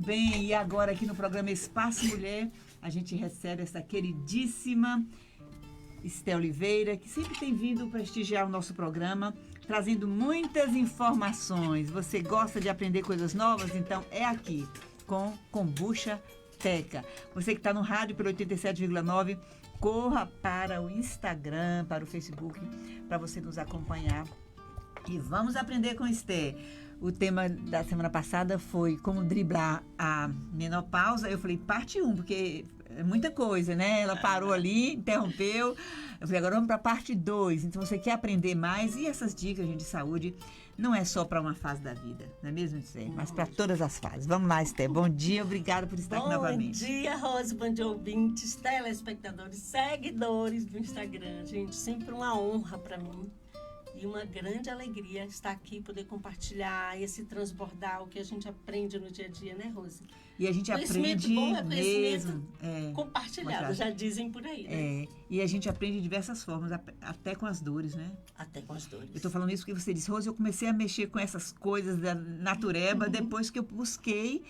bem, e agora aqui no programa Espaço Mulher, a gente recebe essa queridíssima Esté Oliveira, que sempre tem vindo prestigiar o nosso programa, trazendo muitas informações. Você gosta de aprender coisas novas? Então é aqui, com Kombucha Teca. Você que está no rádio pelo 87,9, corra para o Instagram, para o Facebook, para você nos acompanhar. E vamos aprender com Esté. O tema da semana passada foi como driblar a menopausa. Eu falei, parte 1, porque é muita coisa, né? Ela parou ali, interrompeu. Eu falei, agora vamos para a parte 2. Então, você quer aprender mais? E essas dicas, gente, de saúde não é só para uma fase da vida, não é mesmo, Esté? Mas para todas as fases. Vamos lá, Esté. Bom dia, obrigada por estar aqui novamente. Bom dia, Rose, bom dia, ouvintes, telespectadores, seguidores do Instagram. Gente, sempre uma honra para mim. E uma grande alegria estar aqui, poder compartilhar esse transbordar o que a gente aprende no dia a dia, né, Rose? E a gente aprende bom é mesmo. Compartilhado, já dizem por aí, né? E a gente aprende de diversas formas, até com as dores, né? Até com as dores. Eu estou falando isso porque você disse, Rose, eu comecei a mexer com essas coisas da natureba depois que eu busquei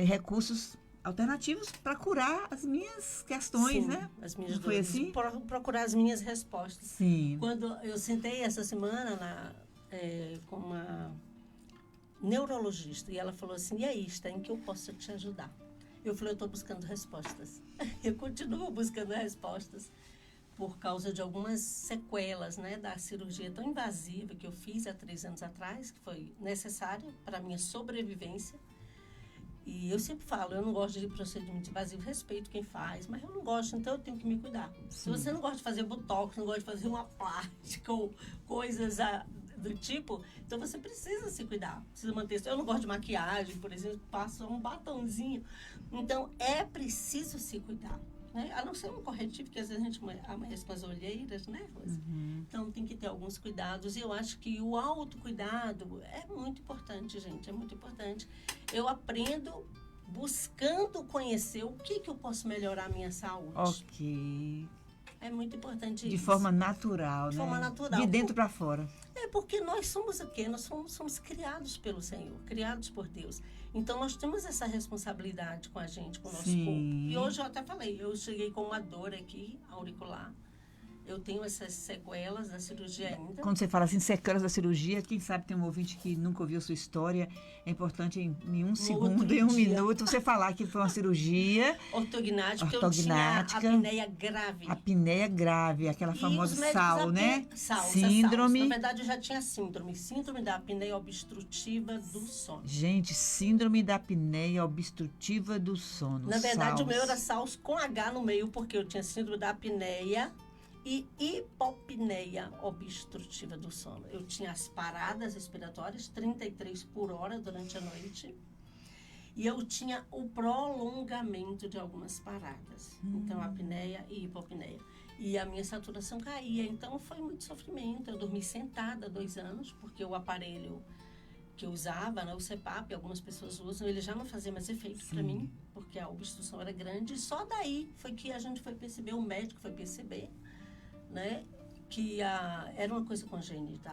recursos alternativos para curar as minhas questões, Sim, né? As minhas Não dores. foi assim? Procurar as minhas respostas. Sim. Quando eu sentei essa semana com uma neurologista e ela falou assim, e aí, está em que eu posso te ajudar? Eu falei, eu estou buscando respostas. Eu continuo buscando respostas por causa de algumas sequelas, né, da cirurgia tão invasiva que eu fiz há 3 anos atrás, que foi necessária para a minha sobrevivência. E eu sempre falo, eu não gosto de procedimento invasivo, respeito quem faz, mas eu não gosto, então eu tenho que me cuidar. Sim. Se você não gosta de fazer botox, não gosta de fazer uma plástica ou coisas do tipo, então você precisa se cuidar, precisa manter. Eu não gosto de maquiagem, por exemplo, passo um batonzinho. Então é preciso se cuidar, né? A não ser um corretivo, que às vezes a gente amanhece com as olheiras, né, Rose? Uhum. Então tem que ter alguns cuidados. E eu acho que o autocuidado é muito importante, gente, é muito importante. Eu aprendo buscando conhecer o que eu posso melhorar a minha saúde. Ok. É muito importante isso. De forma natural, de né? Forma natural. De dentro para fora. Porque nós somos o quê? Nós somos criados pelo Senhor, criados por Deus. Então, nós temos essa responsabilidade com a gente, com o nosso corpo. E hoje eu até falei, eu cheguei com uma dor aqui, auricular. Eu tenho essas sequelas da cirurgia ainda. Quando você fala assim, sequelas da cirurgia, quem sabe tem um ouvinte que nunca ouviu a sua história, é importante em um segundo, em um minuto, você falar que foi uma cirurgia ortognática, eu tinha apneia grave. Apneia grave, aquela famosa SAL, né? Síndrome. Na verdade, eu já tinha síndrome da apneia obstrutiva do sono. Gente, síndrome da apneia obstrutiva do sono. Na verdade, o meu era SALS com H no meio, porque eu tinha síndrome da apneia e hipopneia obstrutiva do sono. Eu tinha as paradas respiratórias, 33 por hora durante a noite. E eu tinha o prolongamento de algumas paradas. Então, apneia e hipopneia. E a minha saturação caía. Então, foi muito sofrimento. Eu dormi sentada 2 anos, porque o aparelho que eu usava, né, o CPAP, algumas pessoas usam, ele já não fazia mais efeito para mim, porque a obstrução era grande. E só daí foi que a gente foi perceber, o médico foi perceber, né, que era uma coisa congênita.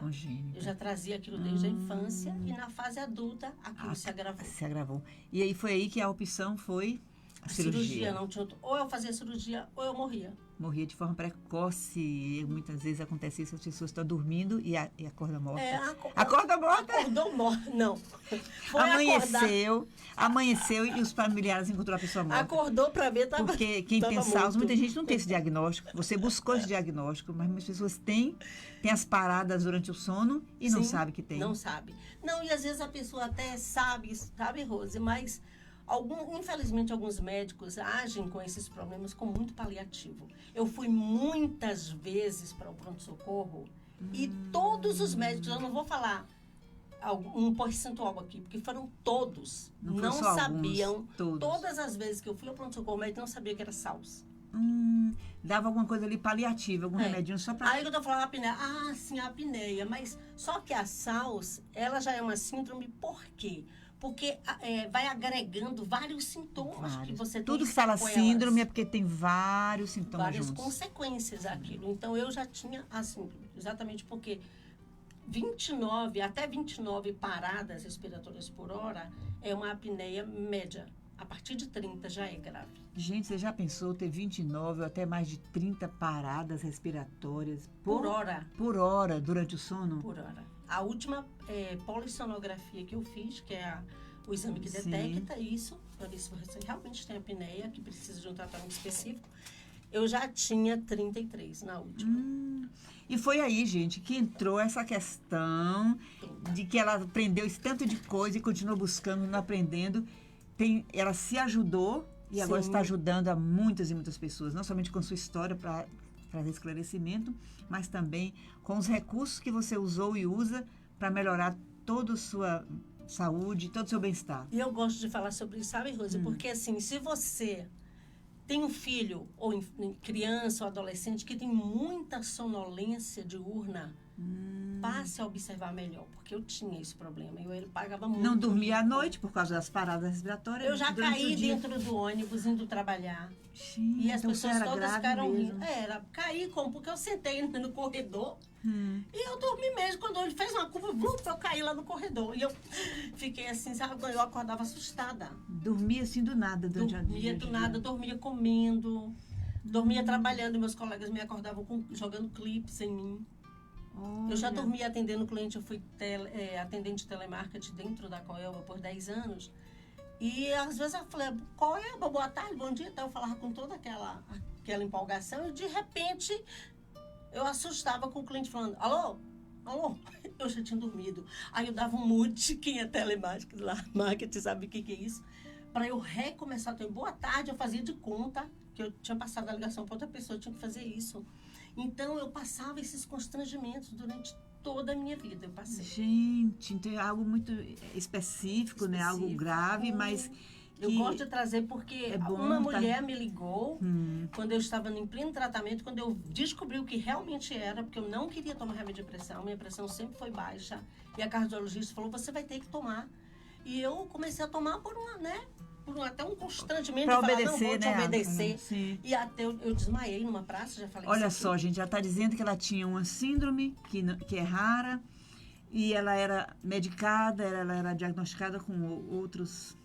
Eu já trazia aquilo desde a infância e na fase adulta aquilo se agravou. Se agravou. E aí foi aí que a opção foi a cirurgia. Não tinha ou eu fazia cirurgia ou eu morria. Morria de forma precoce. E muitas vezes acontece isso, as pessoas estão dormindo e acorda morta. Acorda morta? Acordou morta, não. Foi amanheceu e os familiares encontraram a pessoa morta. Acordou para ver, estava. Porque quem tem SALS, muita gente não tem esse diagnóstico. Você buscou esse diagnóstico, mas muitas pessoas têm as paradas durante o sono e não sabe que tem. Não sabe. Não, e às vezes a pessoa até sabe, Rose, mas infelizmente, alguns médicos agem com esses problemas com muito paliativo. Eu fui muitas vezes para o pronto-socorro e todos os médicos, eu não vou falar um percentual aqui, porque foram todos, não sabiam. Todas as vezes que eu fui ao pronto-socorro, o médico não sabia que era SALS. Dava alguma coisa ali paliativa, algum remedinho só para... Aí eu tô falando a apneia. Sim, a apneia. Mas só que a SALS, ela já é uma síndrome, por quê? Porque vai agregando vários sintomas que você tem. Tudo que fala síndrome é porque tem vários sintomas várias juntos. Consequências aquilo. Então, eu já tinha a síndrome, exatamente porque até 29 paradas respiratórias por hora é uma apneia média. A partir de 30 já é grave. Gente, você já pensou ter 29 ou até mais de 30 paradas respiratórias Por hora. por hora durante o sono? Por hora. A última polissonografia que eu fiz, que é o exame que Sim. detecta isso, para ver se você realmente tem apneia, que precisa de um tratamento específico, eu já tinha 33 na última. E foi aí, gente, que entrou essa questão de que ela aprendeu esse tanto de coisa e continua buscando, não aprendendo. Ela se ajudou e agora Sim. está ajudando a muitas e muitas pessoas, não somente com sua história para trazer esclarecimento, mas também com os recursos que você usou e usa para melhorar toda a sua saúde, todo o seu bem-estar. E eu gosto de falar sobre isso, sabe, Rose? Porque, assim, se você tem um filho, ou criança ou adolescente, que tem muita sonolência diurna, passe a observar melhor, porque eu tinha esse problema. Ele pagava muito. Não dormia à noite por causa das paradas respiratórias? Eu já durante o caí dia. dentro do ônibus indo trabalhar. Gente, E as então pessoas era todas grave ficaram mesmo. rindo. Caí porque eu sentei no corredor e eu dormi mesmo. Quando ele fez uma curva, eu caí lá no corredor. E eu fiquei assim, sabe? Eu acordava assustada. Dormia assim do nada durante Dormia do nada, dormia comendo, dormia trabalhando. Meus colegas me acordavam jogando clipes em mim. Eu já dormi atendendo cliente, eu fui atendente de telemarketing dentro da Coelba por 10 anos. E às vezes eu falei, Coelba, boa tarde, bom dia. Então eu falava com toda aquela empolgação e de repente eu assustava com o cliente falando, alô? Alô? Eu já tinha dormido. Aí eu dava um mute, quem é telemarketing lá, marketing, sabe o que é isso? Para eu recomeçar, então, boa tarde, eu fazia de conta que eu tinha passado a ligação para outra pessoa, eu tinha que fazer isso. Então, eu passava esses constrangimentos durante toda a minha vida. Eu passei. Gente, então é algo muito específico, né? Algo grave, mas eu gosto de trazer porque é bom, uma mulher me ligou Hum. quando eu estava em pleno tratamento, quando eu descobri o que realmente era, porque eu não queria tomar remédio de pressão, minha pressão sempre foi baixa. E a cardiologista falou, você vai ter que tomar. E eu comecei a tomar por até um constrangimento Pra de falar, obedecer, não vou te né? obedecer. Sim. E até eu desmaiei numa praça, já falei Olha isso só, gente, já está dizendo que ela tinha uma síndrome que é rara e ela era medicada, ela era diagnosticada com outros...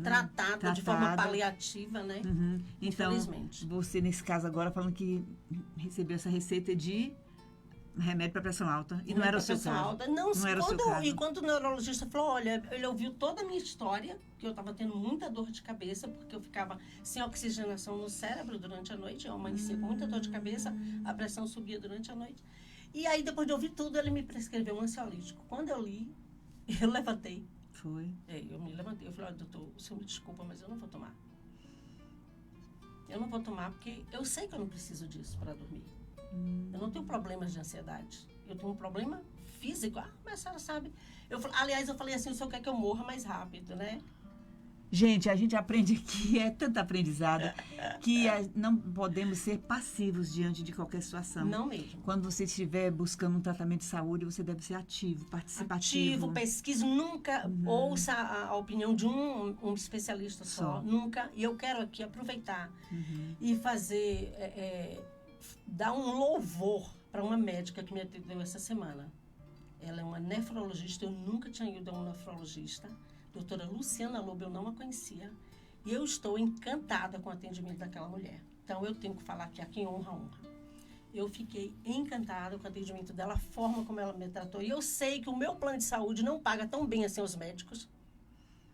tratada de forma paliativa, né? Uhum. Então, Infelizmente. você, nesse caso agora, falando que recebeu essa receita de remédio para pressão alta. E não era o seu Pressão caso. alta. Não, era o seu caso. E quando o neurologista falou, olha, ele ouviu toda a minha história, que eu estava tendo muita dor de cabeça, porque eu ficava sem oxigenação no cérebro durante a noite, eu amanhecia com muita dor de cabeça, a pressão subia durante a noite. E aí, depois de ouvir tudo, ele me prescreveu um ansiolítico. Quando eu li, eu levantei. Foi. Eu me levantei, eu falei, olha, doutor, o senhor me desculpa, mas eu não vou tomar. Eu não vou tomar porque eu sei que eu não preciso disso para dormir. Eu não tenho problemas de ansiedade. Eu tenho um problema físico. Mas a senhora sabe. Aliás, eu falei assim, o senhor quer que eu morra mais rápido, né? Gente, a gente aprende aqui, é tanto aprendizado, que não podemos ser passivos diante de qualquer situação. Não mesmo. Quando você estiver buscando um tratamento de saúde, você deve ser ativo, participativo. Pesquise, nunca ouça a opinião de um especialista só. Nunca. E eu quero aqui aproveitar e fazer, dar um louvor para uma médica que me atendeu essa semana. Ela é uma nefrologista, eu nunca tinha ido a um nefrologista. Doutora Luciana Lobo, eu não a conhecia. E eu estou encantada com o atendimento daquela mulher. Então, eu tenho que falar que a quem honra, honra. Eu fiquei encantada com o atendimento dela, a forma como ela me tratou. E eu sei que o meu plano de saúde não paga tão bem assim os médicos.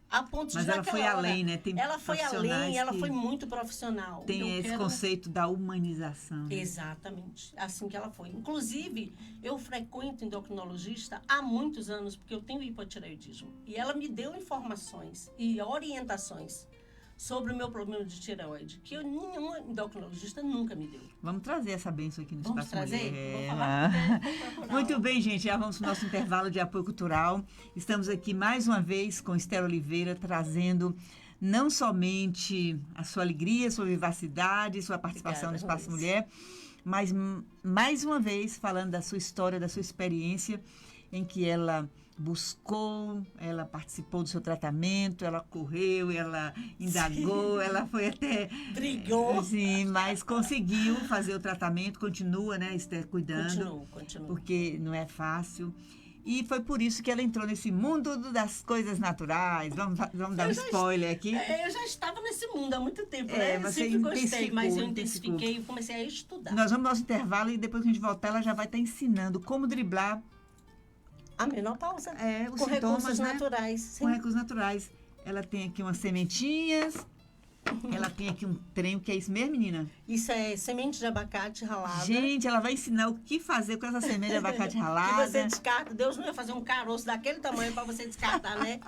A ponto Mas de ela foi além, né? Tem ela foi além, ela que foi muito profissional. Tem esse conceito da humanização. Exatamente, assim que ela foi. Inclusive, eu frequento endocrinologista há muitos anos, porque eu tenho hipotireoidismo. E ela me deu informações e orientações sobre o meu problema de tireoide, que nenhum endocrinologista nunca me deu. Vamos trazer essa bênção aqui no Vamos Espaço trazer? Mulher. Vou falar. Muito bem, gente, já vamos para o nosso intervalo de apoio cultural. Estamos aqui mais uma vez com Estela Oliveira, trazendo não somente a sua alegria, sua vivacidade, sua participação no Espaço Mulher, mas mais uma vez falando da sua história, da sua experiência, em que ela buscou, ela participou do seu tratamento, ela correu, ela indagou, ela foi até... Brigou. Sim, mas conseguiu fazer o tratamento, continua, né, Esther, cuidando. Continua. Porque não é fácil. E foi por isso que ela entrou nesse mundo das coisas naturais. Vamos dar um spoiler aqui. Eu já estava nesse mundo há muito tempo, né? Eu você sempre gostei, mas eu intensificou. intensifiquei e comecei a estudar. Nós vamos ao nosso intervalo e depois que a gente voltar, ela já vai estar ensinando como driblar A menopausa. os com sintomas, recursos né? naturais. Sim. Com recursos naturais. Ela tem aqui umas sementinhas. Ela tem aqui um trem, que é isso mesmo, menina? Isso é semente de abacate ralada. Gente, ela vai ensinar o que fazer com essa semente de abacate ralada. Que você descarta. Deus não ia fazer um caroço daquele tamanho para você descartar, né?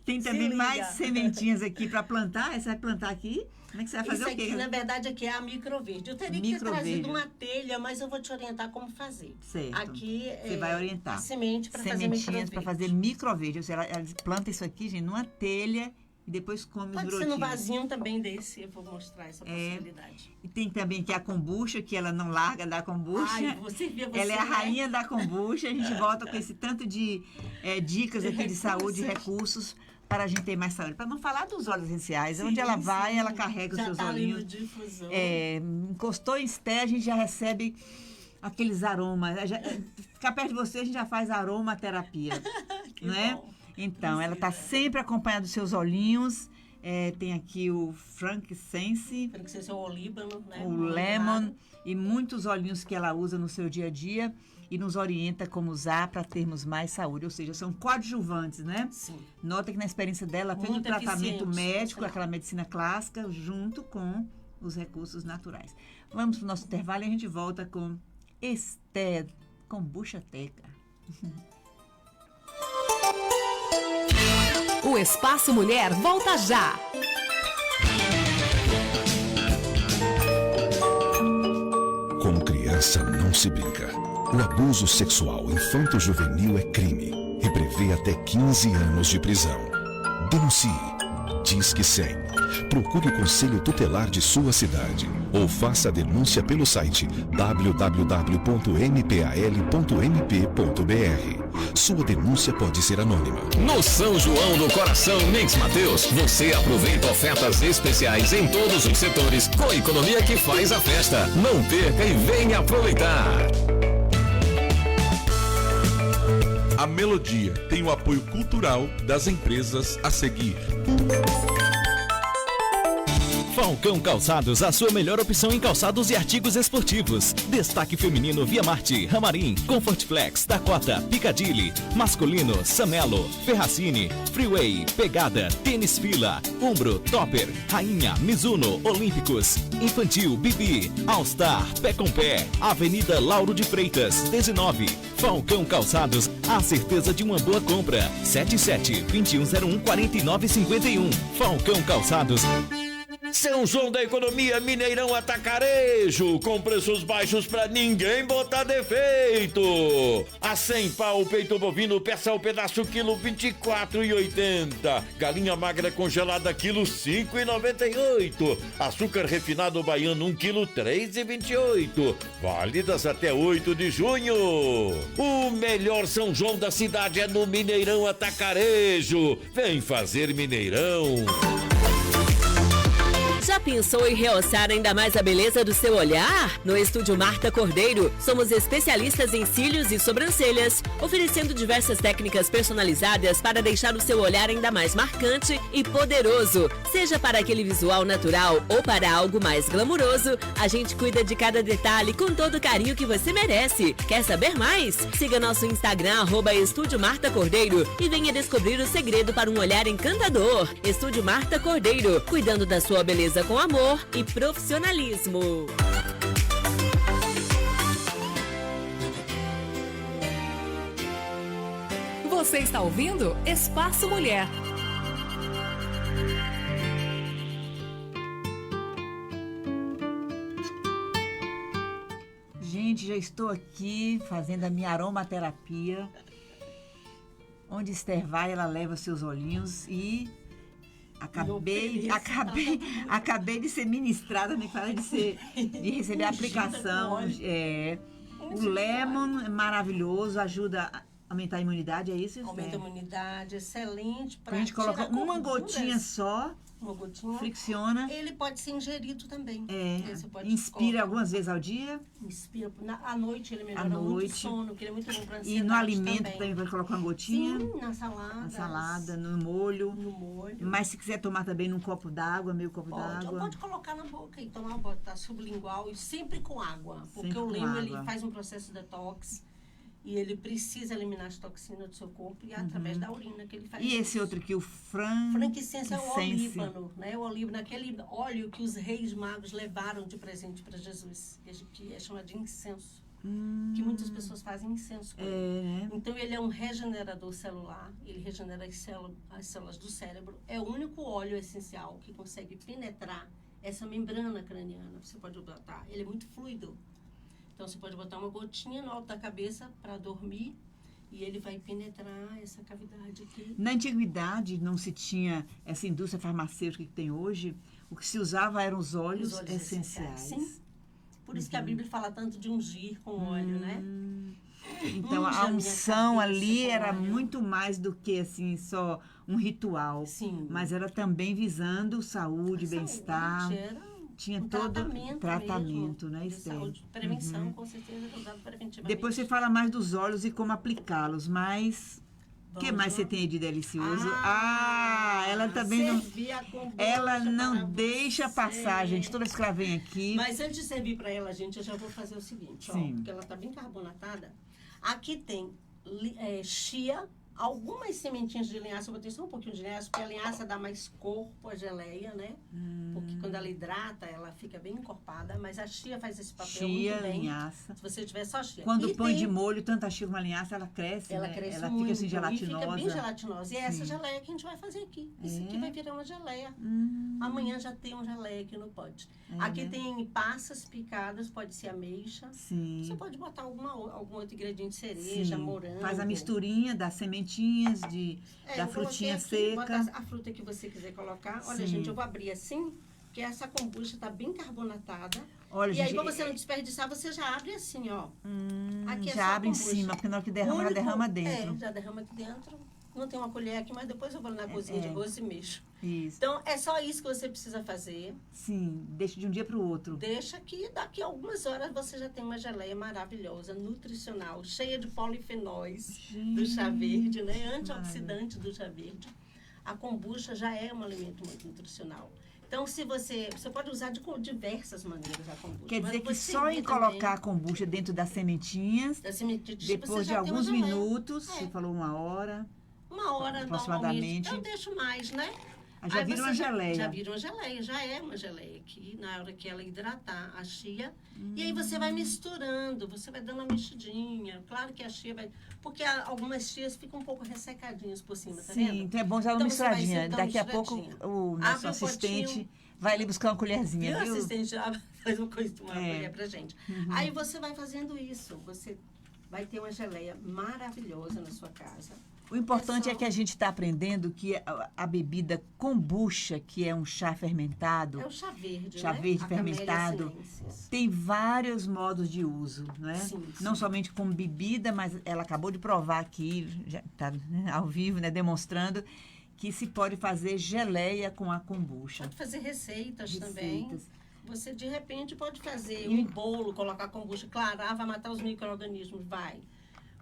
Tem também mais sementinhas aqui para plantar. Você vai plantar aqui? Como é que você vai fazer Isso o quê? aqui, na verdade, aqui é a microverde. Eu teria que ter trazido uma telha, mas eu vou te orientar como fazer. Certo. Aqui você vai orientar. A semente para fazer microverde. Sementinhas para fazer microverde. Ou seja, ela planta isso aqui, gente, numa telha e depois come os brotinhos. Pode ser no vasinho também desse, eu vou mostrar essa possibilidade. E tem também aqui a kombucha, que ela não larga da kombucha. Ai, vou servir você, ela é a rainha da kombucha. A gente volta com esse tanto de dicas aqui de saúde e recursos para a gente ter mais saúde. Para não falar dos óleos essenciais. Onde ela vai, ela carrega os seus olhinhos. Encostou em Esté, a gente já recebe aqueles aromas. Ficar perto de você, a gente já faz aromaterapia. Não é? Bom. Então, ela está sempre acompanhada dos seus olhinhos. Tem aqui o frankincense, o olíbano, né? O lemon e muitos olhinhos que ela usa no seu dia a dia e nos orienta como usar para termos mais saúde. Ou seja, são coadjuvantes, né? Sim. Nota que na experiência dela fez um tratamento médico, aquela medicina clássica, junto com os recursos naturais. Vamos para o nosso intervalo e a gente volta com Esté, Kombucha Teca. O Espaço Mulher volta já. Com criança não se brinca. O abuso sexual infanto-juvenil é crime e prevê até 15 anos de prisão. Denuncie. Disque 100. Procure o Conselho Tutelar de sua cidade ou faça a denúncia pelo site www.mpal.mp.br. Sua denúncia pode ser anônima. No São João do Coração Mix Mateus, você aproveita ofertas especiais em todos os setores com a economia que faz a festa. Não perca e venha aproveitar. A Melodia tem o apoio cultural das empresas a seguir. Falcão Calçados, a sua melhor opção em calçados e artigos esportivos. Destaque feminino Via Marte, Ramarim, Comfort Flex, Dakota, Piccadilly. Masculino, Samelo, Ferracini, Freeway, Pegada, Tênis Fila, Umbro, Topper, Rainha, Mizuno, Olímpicos. Infantil, Bibi, All Star, Pé com Pé, Avenida Lauro de Freitas, 19. Falcão Calçados, a certeza de uma boa compra. 77-2101-4951. Falcão Calçados. São João da Economia Mineirão Atacarejo, com preços baixos pra ninguém botar defeito. A 100 pau, peito bovino, peça o pedaço, quilo 24,80. Galinha magra congelada, quilo 5,98. Açúcar refinado baiano, 1 quilo 3,28. Válidas até 8 de junho. O melhor São João da cidade é no Mineirão Atacarejo. Vem fazer Mineirão. Já pensou em realçar ainda mais a beleza do seu olhar? No Estúdio Marta Cordeiro, somos especialistas em cílios e sobrancelhas, oferecendo diversas técnicas personalizadas para deixar o seu olhar ainda mais marcante e poderoso. Seja para aquele visual natural ou para algo mais glamuroso, a gente cuida de cada detalhe com todo o carinho que você merece. Quer saber mais? Siga nosso Instagram, @Estúdio Marta Cordeiro, e venha descobrir o segredo para um olhar encantador. Estúdio Marta Cordeiro, cuidando da sua beleza com amor e profissionalismo. Você está ouvindo Espaço Mulher. Gente, já estou aqui fazendo a minha aromaterapia. Onde Esther vai, ela leva seus olhinhos e acabei de ser ministrada, me fala de receber a aplicação. O lemon é maravilhoso, ajuda a aumentar a imunidade, é isso? Aumenta a imunidade, excelente para a gente coloca uma gotinha só uma gotinha. Flexiona. Ele pode ser ingerido também. Você pode Inspira colocar. algumas vezes ao dia. Inspira. À noite ele melhora À muito o noite. sono, que ele é muito bom para ansiedade E no alimento também. também pode colocar uma gotinha. Sim, na salada. Na salada, no molho. No molho. Mas se quiser tomar também num copo d'água, meio copo Pode, ou d'água. pode colocar na boca e tomar, botar sublingual e sempre com água. Porque Sempre o com limo água. ele faz um processo de detox e ele precisa eliminar as toxinas do seu corpo e é através da urina que ele faz E isso. esse outro aqui, o Frankincense é o frankincense. olíbano, né? O olíbano, aquele óleo que os reis magos levaram de presente para Jesus, que é chamado de incenso. Que muitas pessoas fazem incenso com ele. né? Então, ele é um regenerador celular, ele regenera as células do cérebro. É o único óleo essencial que consegue penetrar essa membrana craniana. Você pode botar, ele é muito fluido. Então, você pode botar uma gotinha no alto da cabeça para dormir e ele vai penetrar essa cavidade aqui. Na antiguidade não se tinha essa indústria farmacêutica que tem hoje. O que se usava eram os óleos, Os óleos essenciais. Sim. Por isso que a Bíblia fala tanto de ungir com óleo, né? Então Unja a minha unção cabeça ali com era óleo. muito mais do que assim só um ritual. Sim. Mas era também visando saúde, A bem-estar. saúde era Tinha um todo tratamento mesmo, né, de Esther? saúde, prevenção, com certeza, usado preventivamente. Depois você fala mais dos óleos e como aplicá-los, mas o que Vamos mais lá? você tem aí de delicioso? Ela também não. servir a kombucha Ela para não deixa você. passar, gente. Toda vez que ela vem aqui. Mas antes de servir para ela, gente, eu já vou fazer o seguinte, ó, Sim. porque ela tá bem carbonatada. Aqui tem chia, algumas sementinhas de linhaça, eu botei só um pouquinho de linhaça, porque a linhaça dá mais corpo à geleia, né? Porque quando ela hidrata, ela fica bem encorpada, mas a chia faz esse papel Chia, muito bem. linhaça. Se você tiver só chia. Quando E põe tem- de molho, tanto a chia como a linhaça, ela cresce, Ela né? cresce Ela muito fica assim e gelatinosa. fica bem gelatinosa. E é essa Sim. geleia que a gente vai fazer aqui. Isso aqui vai virar uma geleia. Hum. Amanhã já tem uma geleia aqui no pote. Aqui né? tem passas picadas, pode ser ameixa. Sim. Você pode botar algum outro ingrediente, cereja, Sim. morango. Faz a misturinha das sementinhas, da eu coloquei frutinha aqui, seca. bota a fruta que você quiser colocar. Olha, Sim. gente, eu vou abrir assim, porque essa kombucha está bem carbonatada. Olha, E aí, gente, para você não desperdiçar, você já abre assim, ó. Aqui é só já abre em kombucha. cima, porque na hora que derrama, ela Único- derrama dentro. É, já derrama aqui dentro. Não tem uma colher aqui, mas depois eu vou na cozinha de arroz e mexo. Isso. Então, é só isso que você precisa fazer. Sim, deixa de um dia para o outro. Deixa que daqui a algumas horas você já tem uma geleia maravilhosa, nutricional, cheia de polifenóis do chá verde, né? Antioxidante do chá verde. A kombucha já é um alimento muito nutricional. Então, se você pode usar de diversas maneiras a kombucha. Quer mas dizer que pode só servir em também colocar a kombucha dentro das sementinhas, da semente de depois de alguns minutos, É. você falou 1 hora, uma hora aproximadamente. normalmente. Eu deixo mais, né? já Aí vira você uma geleia. Já vira uma geleia, já é uma geleia aqui, na hora que ela hidratar a chia. E aí você vai misturando, você vai dando uma mexidinha. Claro que a chia vai... Porque algumas chias ficam um pouco ressecadinhas por cima, tá Sim, vendo? então é bom usar uma Então você vai misturadinha. sempre dar uma Daqui a pouco misturadinha. o Abre nosso um assistente potinho. vai ali buscar uma colherzinha, E o viu? assistente já faz uma É. colher pra gente. Aí você vai fazendo isso, você vai ter uma geleia maravilhosa na sua casa. O importante Pessoal. é que a gente está aprendendo que a bebida kombucha, que é um chá fermentado, É o chá verde, chá né? verde A Camellia fermentado, sinensis. tem vários modos de uso, não é? Sim, Não sim. somente como bebida, mas ela acabou de provar aqui, já está ao vivo, né, demonstrando que se pode fazer geleia com a kombucha. Pode fazer receitas também. Receitas. Você, de repente, pode fazer um bolo, colocar kombucha. Claro, vai matar os micro-organismos, vai.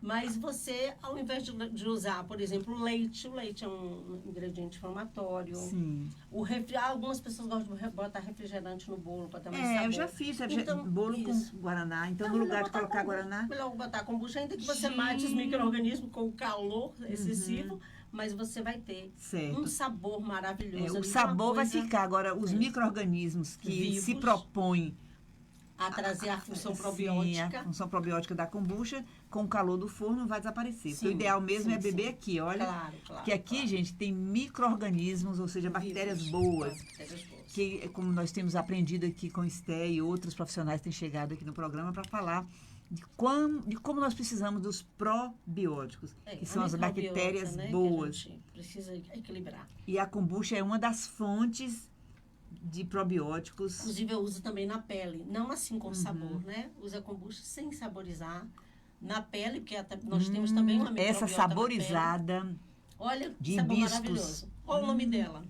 Mas você, ao invés de usar, por exemplo, o leite é um ingrediente inflamatório. Sim. Algumas pessoas gostam de botar refrigerante no bolo para ter mais sabor. Eu já fiz Então, bolo isso. com guaraná. Então, no melhor lugar de botar colocar kombucha. guaraná, Melhor botar kombucha, ainda que você Gente. mate os micro-organismos com o calor excessivo, mas você vai ter certo. um sabor maravilhoso. O ali, sabor uma vai coisa ficar. Agora, os micro-organismos que Vivos. se propõem a trazer a função sim, probiótica. a função probiótica da kombucha, com o calor do forno vai desaparecer. Porque Sim, o ideal mesmo sim, é beber sim. aqui, olha. Claro. Que aqui, claro. gente, tem micro-organismos, ou seja, bactérias Vivos. boas. Bactérias boas. Que, como nós temos aprendido aqui com Esté e outros profissionais têm chegado aqui no programa para falar de como nós precisamos dos probióticos, que são a as microbiota, bactérias né, boas. que a gente precisa equilibrar. E a kombucha é uma das fontes de probióticos. Inclusive, eu uso também na pele. Não assim Uhum. com sabor, né? Usa kombucha sem saborizar. Na pele, porque nós temos também uma microbiota Essa na saborizada. pele. Olha, de sabor hibiscus. maravilhoso. Qual o nome dela?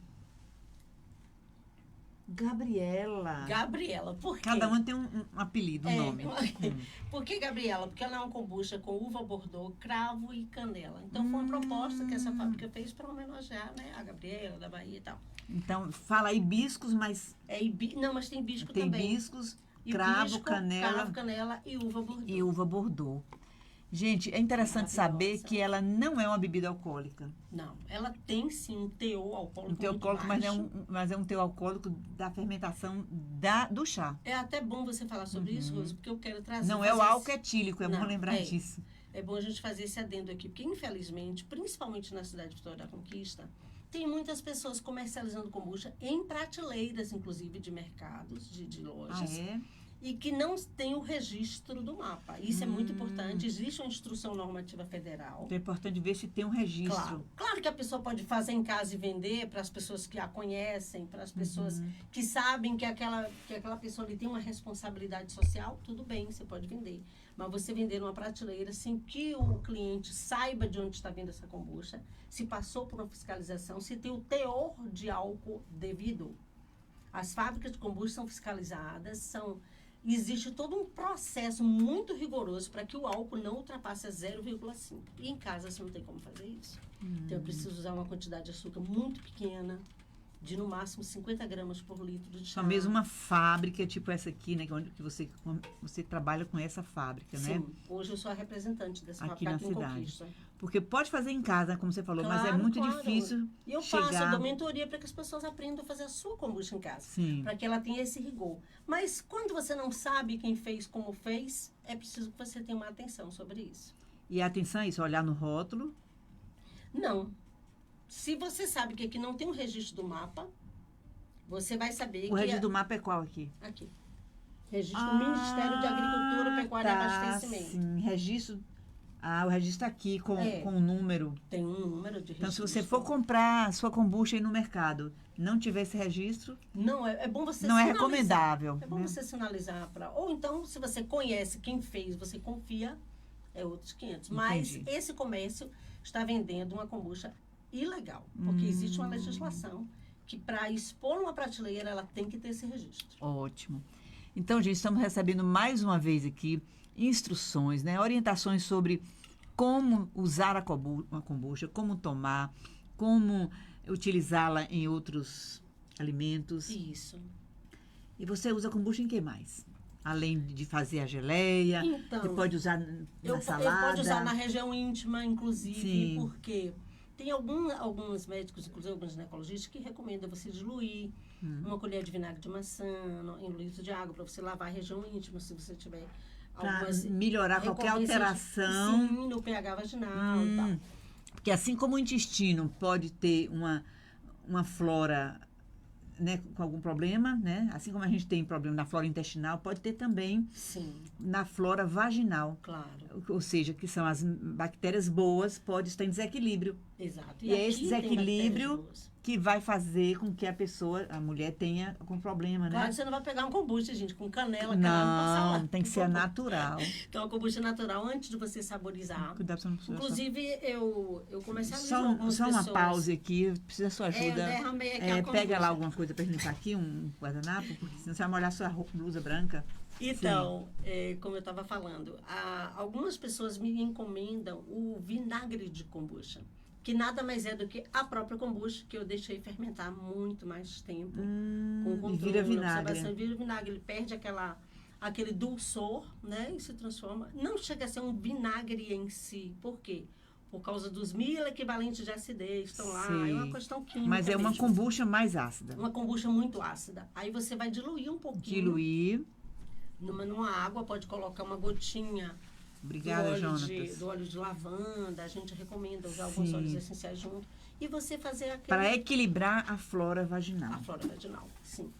Gabriela. Gabriela, por quê? Cada uma tem um apelido, um nome. Por que Gabriela? Porque ela é uma kombucha com uva bordô, cravo e canela. Então, foi uma proposta que essa fábrica fez para homenagear, né, a Gabriela da Bahia e tal. Então, fala hibiscos, mas Não, mas tem hibisco tem também. hibiscos, cravo, canela e uva bordô. e uva bordô. Gente, é interessante saber que ela não é uma bebida alcoólica. Não, ela tem sim um teor alcoólico Um teor muito alcoólico, baixo. mas é um teor alcoólico da fermentação do chá. É até bom você falar sobre isso, Rose, porque eu quero trazer... Não é o fazer álcool etílico, é bom Não, lembrar disso. É bom a gente fazer esse adendo aqui, porque infelizmente, principalmente na cidade de Vitória da Conquista, tem muitas pessoas comercializando kombucha em prateleiras, inclusive, de mercados, de lojas. Ah, é? E que não tem o registro do mapa. Isso é muito importante. Existe uma instrução normativa federal. Então é importante ver se tem um registro. Claro que a pessoa pode fazer em casa e vender para as pessoas que a conhecem, para as pessoas que sabem que aquela pessoa ali tem uma responsabilidade social, tudo bem, você pode vender. Mas você vender numa prateleira sem que o cliente saiba de onde está vindo essa kombucha, se passou por uma fiscalização, se tem o teor de álcool devido. As fábricas de kombucha são fiscalizadas, existe todo um processo muito rigoroso para que o álcool não ultrapasse a 0,5. E em casa você não tem como fazer isso. Então eu preciso usar uma quantidade de açúcar muito pequena, de no máximo 50 gramas por litro de chá. Só mesmo uma fábrica, tipo essa aqui, né? Onde que você trabalha com essa fábrica, né? Sim, hoje eu sou a representante dessa Aqui fábrica na aqui em cidade. Conquista. Porque pode fazer em casa, como você falou, mas é Claro, muito claro. difícil E eu chegar... dou mentoria para que as pessoas aprendam a fazer a sua kombucha em casa. Sim. Para que ela tenha esse rigor. Mas quando você não sabe quem fez, como fez, é preciso que você tenha uma atenção sobre isso. E a atenção é isso, olhar no rótulo. Não. Se você sabe que aqui não tem um registro do mapa, você vai saber O registro do mapa é qual aqui? Aqui. Registro do Ministério de Agricultura, Pecuária e Abastecimento. Sim, registro... o registro aqui com o número. Tem um número de registro. Então, se você for comprar sua kombucha aí no mercado, não tiver esse registro, não, é bom você não é sinalizar. recomendável. É bom né? você sinalizar para... Ou então, se você conhece quem fez, você confia, é outros 500. Mas Entendi. esse comércio está vendendo uma kombucha ilegal. Porque existe uma legislação que para expor uma prateleira, ela tem que ter esse registro. Ótimo. Então, gente, estamos recebendo mais uma vez aqui instruções, né? Orientações sobre como usar a kombucha, como tomar, como utilizá-la em outros alimentos. Isso. E você usa kombucha em que mais? Além de fazer a geleia, Então, você pode usar na salada. Pode usar na região íntima, inclusive, Sim. porque tem alguns médicos, inclusive alguns ginecologistas, que recomendam você diluir uma colher de vinagre de maçã em 1 litro de água para você lavar a região íntima, se você tiver Para algumas melhorar qualquer recorrências, alteração. sim, no pH vaginal e tal. Porque assim como o intestino pode ter uma flora, né, com algum problema, né? Assim como a gente tem problema na flora intestinal, pode ter também Sim, na flora vaginal. claro. Ou seja, que são as bactérias boas, pode estar em desequilíbrio. Exato. E é aqui esse tem desequilíbrio bactérias boas. que vai fazer com que a mulher tenha algum problema, né? Claro, você não vai pegar um kombucha, gente, com canela, canela Não, tem que ser natural. Então, a kombucha natural, antes de você saborizar. Cuidado pra você não Inclusive, eu comercializo Só algumas uma pessoas. pausa aqui, precisa da sua ajuda. Eu derramei aqui a Pega kombucha. lá alguma coisa para limpar aqui, um guardanapo, porque senão você vai molhar sua blusa branca. Então, como eu estava falando, algumas pessoas me encomendam o vinagre de kombucha, que nada mais é do que a própria kombucha, que eu deixei fermentar muito mais tempo. Com controle, e vira vinagre. observação, vira vinagre. Ele perde aquele dulçor, né? E se transforma. Não chega a ser um vinagre em si. Por quê? Por causa dos 1000 equivalentes de acidez estão lá. Sim. É uma questão química. Mas é uma mesmo. kombucha mais ácida. Uma kombucha muito ácida. Aí você vai diluir um pouquinho. Diluir. Numa água, pode colocar uma gotinha Obrigada, do óleo de lavanda. A gente recomenda usar alguns óleos essenciais junto. E você fazer aquele... Para equilibrar a flora vaginal. A flora vaginal, sim.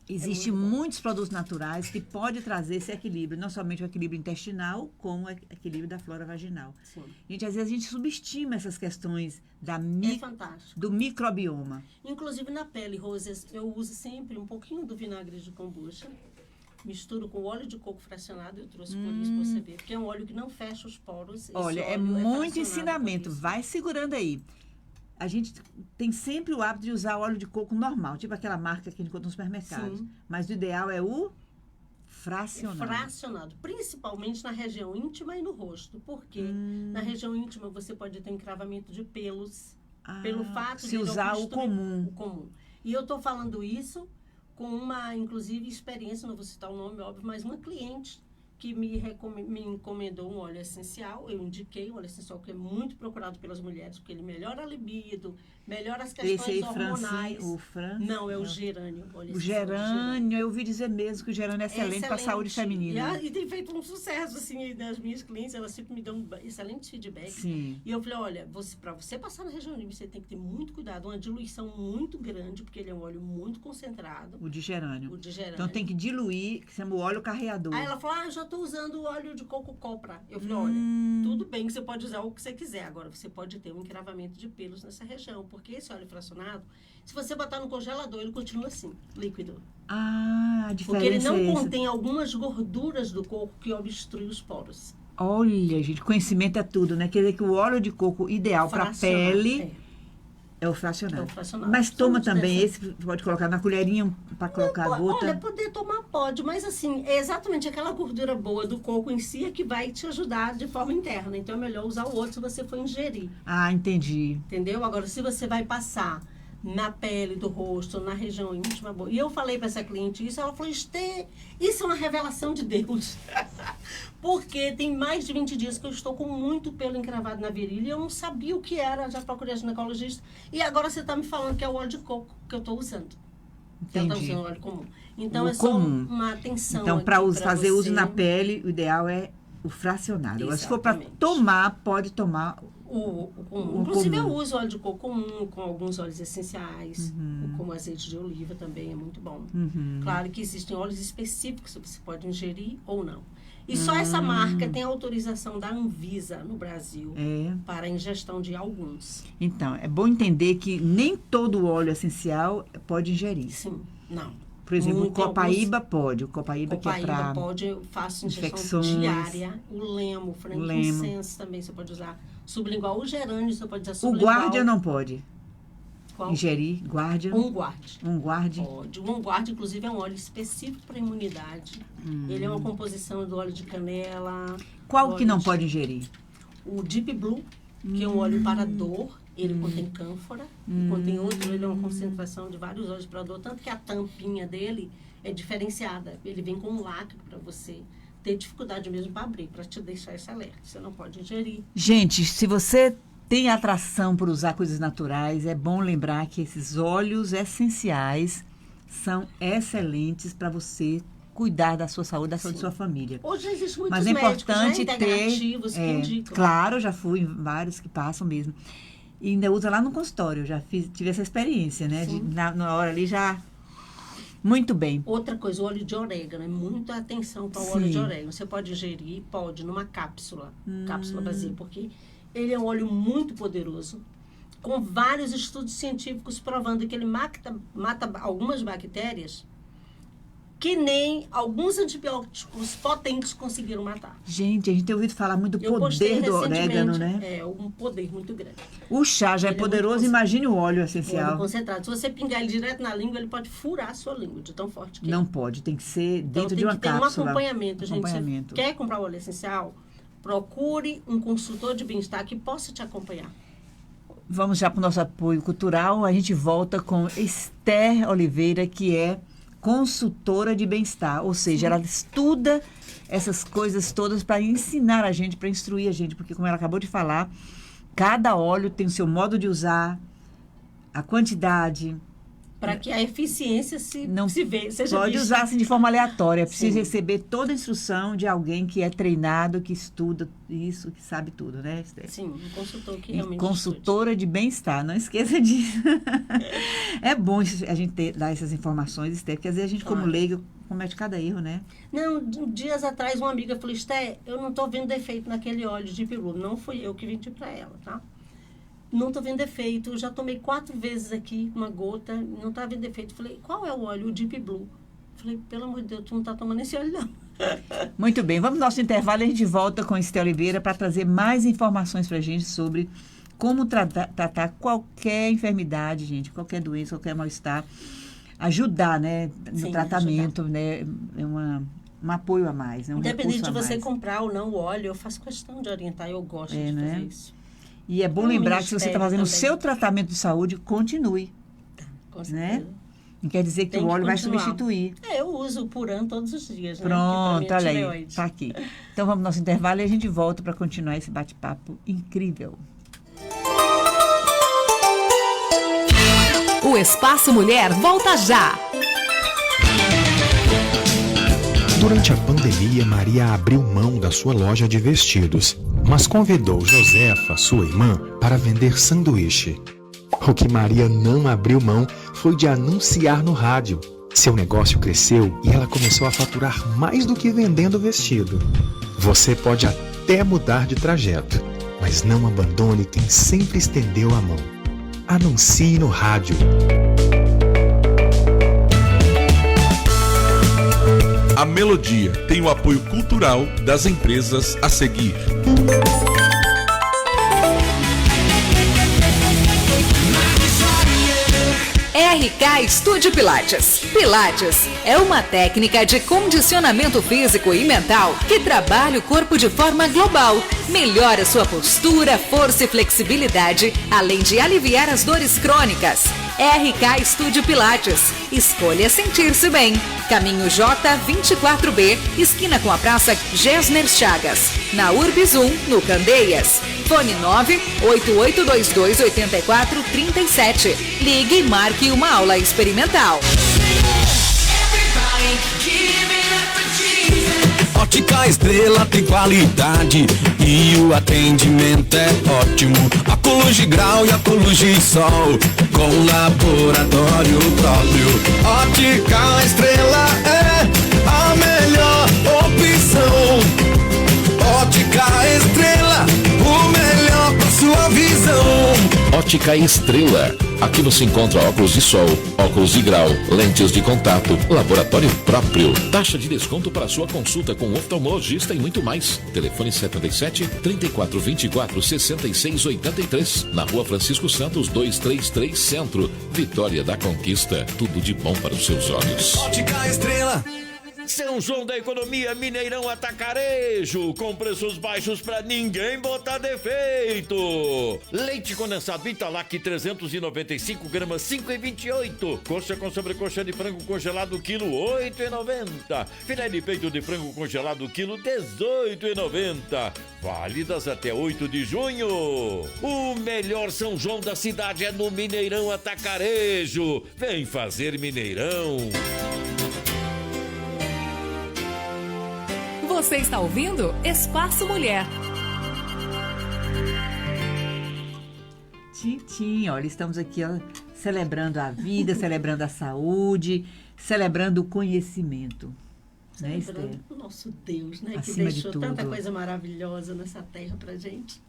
Existem muito bom. muitos produtos naturais que podem trazer esse equilíbrio, não somente o equilíbrio intestinal, como o equilíbrio da flora vaginal. Sim. Gente, às vezes a gente subestima essas questões É fantástico. do microbioma. Inclusive na pele, Rosas, eu uso sempre um pouquinho do vinagre de kombucha. Misturo com óleo de coco fracionado, eu trouxe por isso para você ver, porque é um óleo que não fecha os poros. Esse Olha, é óleo muito fracionado ensinamento. por isso. Vai segurando aí. a gente tem sempre o hábito de usar óleo de coco normal, tipo aquela marca que a gente encontra no supermercado. Sim. Mas o ideal é o fracionado. Fracionado, principalmente na região íntima e no rosto. Porque na região íntima você pode ter encravamento de pelos, pelo fato se de usar o comum. E eu estou falando isso com uma, inclusive, experiência, não vou citar o nome, óbvio, mas uma cliente que me encomendou um óleo essencial. Eu indiquei um óleo essencial que é muito procurado pelas mulheres, porque ele melhora a libido, melhora as questões Esse aí, hormonais. Não, é o gerânio. O gerânio, eu ouvi dizer mesmo que o gerânio é excelente para a saúde feminina. E tem feito um sucesso, assim, das minhas clientes, elas sempre me dão excelentes feedbacks. Sim. E eu falei, olha, para você passar na região íntima, você tem que ter muito cuidado, uma diluição muito grande, porque ele é um óleo muito concentrado. O de gerânio. O de gerânio. Então tem que diluir, que se chama o óleo carreador. Aí ela falou, eu já estou usando o óleo de coco Copra. Eu falei, olha, tudo bem que você pode usar o que você quiser. Agora, você pode ter um encravamento de pelos nessa região, porque esse óleo fracionado, se você botar no congelador, ele continua assim, líquido. A diferença porque ele não é essa. contém algumas gorduras do coco que obstruem os poros. Olha, gente, conhecimento é tudo, né? Quer dizer que o óleo de coco ideal para a pele é o fracionado. É o fracionado. Mas toma Muito também interessante. esse, pode colocar na colherinha para colocar a gota. Olha, poder tomar pode, mas assim, é exatamente aquela gordura boa do coco em si é que vai te ajudar de forma interna. Então é melhor usar o outro se você for ingerir. Entendi. Entendeu? Agora, se você vai passar na pele do rosto, na região íntima, boa. E eu falei para essa cliente isso, ela falou, isso é uma revelação de Deus. Porque tem mais de 20 dias que eu estou com muito pelo encravado na virilha e eu não sabia o que era, já procurei a ginecologista. E agora você está me falando que é o óleo de coco que eu estou usando. Ela está usando óleo comum. Então, o é só comum. uma atenção. Então, para fazer uso você. na pele, o ideal é o fracionado. Agora, se for para Exatamente. tomar, pode tomar O comum. O Inclusive, comum. eu uso óleo de coco comum, com alguns óleos essenciais, como azeite de oliva também é muito bom. Claro que existem óleos específicos que você pode ingerir ou não. E só essa marca tem autorização da Anvisa no Brasil para a ingestão de alguns. Então, é bom entender que nem todo óleo essencial pode ingerir. Sim, não. Por exemplo, o Tem copaíba pode. O copaíba que é Copaíba para pode, eu faço ingestão infecções. diária. O lemo, frankincense também você pode usar. Sublingual, o gerânio você pode usar O sublingual. guardia não pode Qual? ingerir. Guardia. Um guarde. Um guarde. Pode. O guarde, inclusive, é um óleo específico para imunidade. Ele é uma composição do óleo de canela. Qual do que óleo não de- pode ingerir? O Deep Blue, que é um óleo para dor. Ele contém cânfora. E contém outro, ele é uma concentração de vários óleos para dor. Tanto que a tampinha dele é diferenciada. Ele vem com um lacre para você ter dificuldade mesmo para abrir, para te deixar esse alerta. Você não pode ingerir. Gente, se você tem atração por usar coisas naturais, é bom lembrar que esses óleos essenciais são excelentes para você cuidar da sua saúde, da saúde da sua família. Hoje existem muitos Mas é médicos, importante integrativos que indicam. Claro, eu já fui em vários que passam mesmo. E ainda usa lá no consultório, eu já tive essa experiência, né? Na hora ali já... Muito bem. Outra coisa, o óleo de orégano. É muita atenção para o óleo Sim. de orégano. Você pode ingerir, pode, numa cápsula. Cápsula vazia, porque ele é um óleo muito poderoso, com vários estudos científicos provando que ele mata algumas bactérias que nem alguns antibióticos potentes conseguiram matar. Gente, a gente tem ouvido falar muito do Eu postei poder do orégano, recentemente, né? É um poder muito grande. O chá já é Ele é muito poderoso, imagine o óleo essencial. Óleo concentrado. Se você pingar ele direto na língua, ele pode furar a sua língua, de tão forte que é. Não pode, tem que ser Então, dentro tem de uma que ter cápsula. um acompanhamento, gente. Acompanhamento. Você quer comprar o óleo essencial? Procure um consultor de bem-estar que possa te acompanhar. Vamos já para o nosso apoio cultural. A gente volta com Esther Oliveira, que é consultora de bem-estar. Ou seja, ela estuda essas coisas todas para ensinar a gente, para instruir a gente. Porque, como ela acabou de falar, cada óleo tem o seu modo de usar, a quantidade. Para que a eficiência seja Pode vista. usar assim de forma aleatória. É preciso Sim. receber toda a instrução de alguém que é treinado, que estuda isso, que sabe tudo, né, Esther? Sim, um consultor que E realmente consultora de bem-estar, não esqueça disso. É bom a gente dar essas informações, Esther, porque às vezes a gente, como Claro. leigo, comete cada erro, né? Não, dias atrás uma amiga falou, Esté, eu não estou vendo defeito naquele óleo de peru. Não fui eu que vendi para ela, tá? Não estou vendo defeito. Eu já tomei 4 vezes aqui uma gota, não está vendo defeito. Falei, qual é o óleo? O Deep Blue. Falei, pelo amor de Deus, tu não está tomando esse óleo, não. Muito bem, vamos ao nosso intervalo e a gente volta com Esther Oliveira para trazer mais informações para a gente sobre como tratar qualquer enfermidade, gente, qualquer doença, qualquer mal-estar. Ajudar, né? No Sim, tratamento, né? É um apoio a mais, né? Um Independente de recurso a você mais. comprar ou não o óleo, eu faço questão de orientar, eu gosto de né? fazer isso. E é bom No lembrar que se você está ministério fazendo o também. seu tratamento de saúde, continue. Com Né? certeza. Não quer dizer que Tem o que óleo vai continuar. substituir. Eu uso o Puran todos os dias, né? Pronto, Que pra mim olha é aí. tireoide. Tá aqui. Então vamos ao nosso intervalo e a gente volta para continuar esse bate-papo incrível. O Espaço Mulher volta já. Durante a pandemia, Maria abriu mão da sua loja de vestidos, mas convidou Josefa, sua irmã, para vender sanduíche. O que Maria não abriu mão foi de anunciar no rádio. Seu negócio cresceu e ela começou a faturar mais do que vendendo vestido. Você pode até mudar de trajeto, mas não abandone quem sempre estendeu a mão. Anuncie no rádio. A Melodia tem o apoio cultural das empresas a seguir. RK Estúdio Pilates. Pilates é uma técnica de condicionamento físico e mental que trabalha o corpo de forma global. Melhora sua postura, força e flexibilidade, além de aliviar as dores crônicas. RK Estúdio Pilates. Escolha sentir-se bem. Caminho J24B, esquina com a Praça Gessner Chagas. Na Urbis 1, no Candeias. Fone 988228437. Ligue e marque uma aula experimental. Ótica Estrela tem qualidade e o atendimento é ótimo. Óculos de grau e óculos de sol com laboratório próprio. Ótica Estrela é a melhor opção. Ótica Estrela, o melhor para sua visão. Ótica Estrela. Aqui você encontra óculos de sol, óculos de grau, lentes de contato, laboratório próprio. Taxa de desconto para sua consulta com oftalmologista e muito mais. Telefone 77-3424-6683. Na Rua Francisco Santos, 233 Centro. Vitória da Conquista. Tudo de bom para os seus olhos. Ótica Estrela. São João da Economia, Mineirão Atacarejo, com preços baixos pra ninguém botar defeito. Leite condensado Italac 395 gramas, 5,28. Coxa com sobrecoxa de frango congelado, quilo 8,90. Filé de peito de frango congelado, quilo 18,90. Válidas até 8 de junho. O melhor São João da cidade é no Mineirão Atacarejo. Vem fazer Mineirão. Você está ouvindo Espaço Mulher. Tintim, olha, estamos aqui celebrando a vida, celebrando a saúde, celebrando o conhecimento. Né, Celebrando Esther? o nosso Deus, né? Que Acima de deixou tudo. tanta coisa maravilhosa nessa terra pra gente.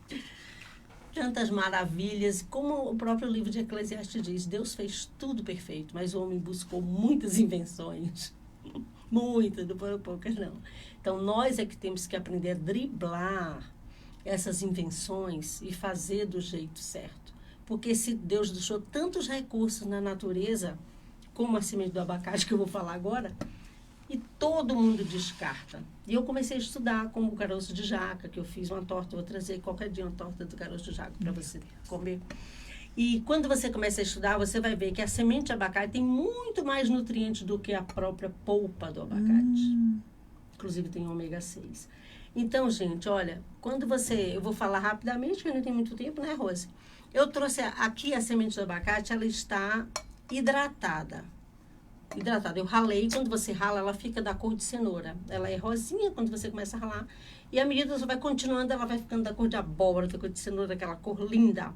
Tantas maravilhas, como o próprio livro de Eclesiastes diz, Deus fez tudo perfeito, mas o homem buscou muitas invenções. Muitas, não foram poucas não. Então, nós é que temos que aprender a driblar essas invenções e fazer do jeito certo. Porque se Deus deixou tantos recursos na natureza, como a semente do abacate que eu vou falar agora, e todo mundo descarta. E eu comecei a estudar como o caroço de jaca, que eu fiz uma torta, eu vou trazer qualquer dia uma torta do caroço de jaca para você comer. E quando você começa a estudar, você vai ver que a semente de abacate tem muito mais nutrientes do que a própria polpa do abacate. Inclusive tem ômega 6. Então, gente, olha, quando você... Eu vou falar rapidamente, porque não tem muito tempo, né, Rose? Eu trouxe aqui a semente do abacate, ela está hidratada. Eu ralei, quando você rala, ela fica da cor de cenoura. Ela é rosinha quando você começa a ralar. E à medida que você vai continuando, ela vai ficando da cor de abóbora, da cor de cenoura, aquela cor linda.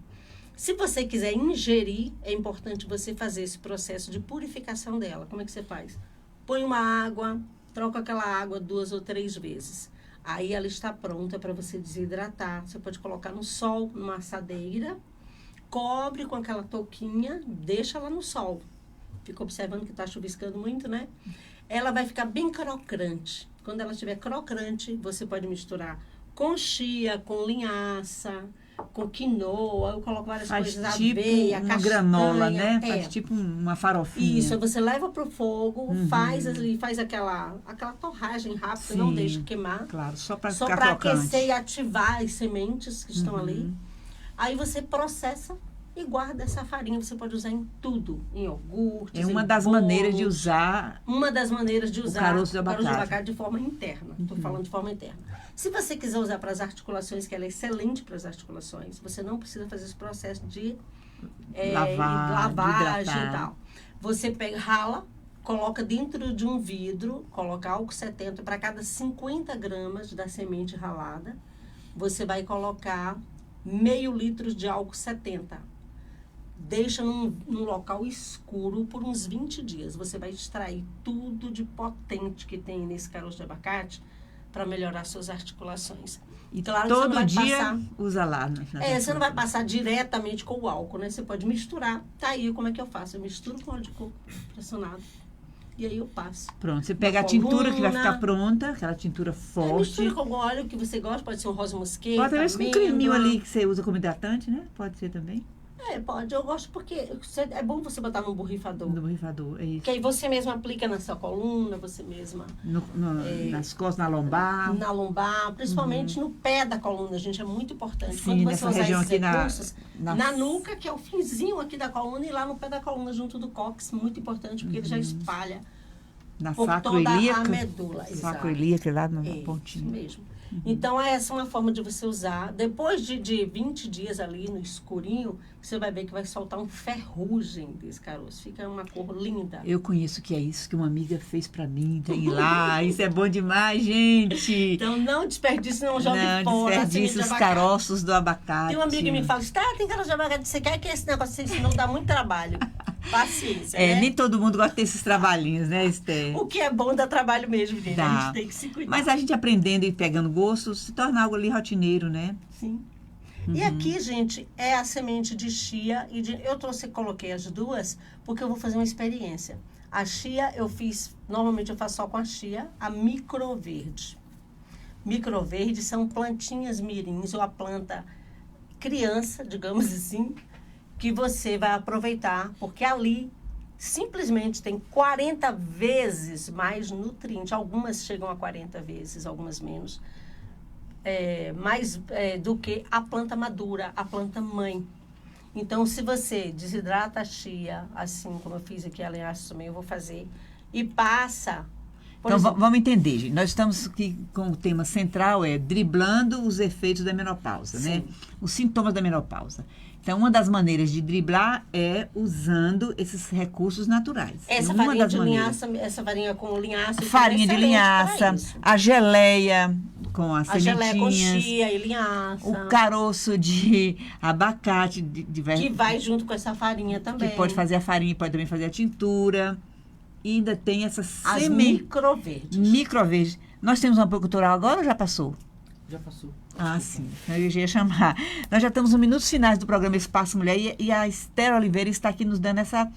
Se você quiser ingerir, é importante você fazer esse processo de purificação dela. Como é que você faz? Põe uma água, troca aquela água 2 ou 3 vezes. Aí ela está pronta para você desidratar. Você pode colocar no sol, numa assadeira, cobre com aquela touquinha, deixa ela no sol. Fica observando que está chuviscando muito, né? Ela vai ficar bem crocante. Quando ela estiver crocante, você pode misturar com chia, com linhaça, com quinoa, eu coloco várias Faz coisas, tipo aveia, uma castanha. granola, né? É. Faz tipo uma farofinha. Isso, aí você leva pro fogo, faz aquela torragem rápida, não Sim, deixa queimar. Claro, só para Só ficar para crocante. aquecer e ativar as sementes que estão ali. Aí você processa e guarda essa farinha. Você pode usar em tudo, em iogurtes, É uma em das bolos. maneiras de usar. Uma das maneiras de usar caroço de o caroço de abacate. abacate de forma interna. Estou falando de forma interna. Se você quiser usar para as articulações, que ela é excelente para as articulações, você não precisa fazer esse processo de lavagem hidratar. e tal. Você pega, rala, coloca dentro de um vidro, coloca álcool 70 para cada 50 gramas da semente ralada. Você vai colocar meio litro de álcool 70. Deixa num local escuro por uns 20 dias. Você vai extrair tudo de potente que tem nesse caroço de abacate para melhorar suas articulações. E claro que você não todo vai dia passar, usa lá. você não vai passar diretamente com o álcool, né? Você pode misturar. Tá aí como é que eu faço. Eu misturo com óleo de coco pressionado. E aí eu passo. Pronto, você pega Na a tintura que vai coluna. ficar pronta, aquela tintura forte. Mistura com algum óleo que você gosta, pode ser um rosa mosqueta, Pode ter mesmo um creminho amêndoa. ali que você usa como hidratante, né? Pode ser também. Pode. Eu gosto porque é bom você botar num borrifador. No borrifador, é isso. Que aí você mesma aplica na sua coluna, você mesma... Nas costas, na lombar. Na lombar, principalmente no pé da coluna, gente, é muito importante. Sim, Quando você nessa usar região esses aqui recursos, na na nuca, que é o finzinho aqui da coluna, e lá no pé da coluna, junto do cóccix, muito importante, porque ele já espalha Na por toda a sacroilíaca. medula. Exato. Sacroilíaca, lá na Isso pontinha. mesmo. Então, essa é uma forma de você usar. Depois de 20 dias ali no escurinho, você vai ver que vai soltar um ferrugem desse caroço. Fica uma cor linda. Eu conheço que é isso que uma amiga fez pra mim. Tem lá. Isso é bom demais, gente. Então, não desperdice, não jogue Não fora. a semente desperdice de os abacate. caroços do abacate. Tem uma amiga que me fala, tem caroço de abacate, você quer que esse negócio você ensinou dá muito trabalho. Paciência, né? Nem todo mundo gosta desses trabalhinhos, né, Esther? O que é bom dá trabalho mesmo, gente. A gente tem que se cuidar. Mas a gente aprendendo e pegando gosto, se torna algo ali rotineiro, né? Sim. E aqui, gente, é a semente de chia. Coloquei as duas, porque eu vou fazer uma experiência. A chia normalmente eu faço só com a chia, a microverde. Microverde são plantinhas mirins, ou a planta criança, digamos assim, que você vai aproveitar, porque ali simplesmente tem 40 vezes mais nutriente. Algumas chegam a 40 vezes, algumas menos. Mais do que a planta madura, a planta mãe. Então, se você desidrata a chia, assim como eu fiz aqui, a linhaça também eu vou fazer, e passa... Então, vamos entender, gente. Nós estamos aqui com o tema central, driblando os efeitos da menopausa, né? Os sintomas da menopausa. Então, uma das maneiras de driblar é usando esses recursos naturais. Essa farinha com linhaça... Farinha de linhaça, a geleia com as sementinhas. A geleia com chia e linhaça. O caroço de abacate. Que vai junto com essa farinha também. Que pode fazer a farinha, pode também fazer a tintura. E ainda tem essas As microverdes. Microverdes. Nós temos uma apoio cultural agora ou já passou? Já passou. Ah, sim. Eu já ia chamar. Nós já estamos nos minutos finais do programa Espaço Mulher e a Esther Oliveira está aqui nos dando essa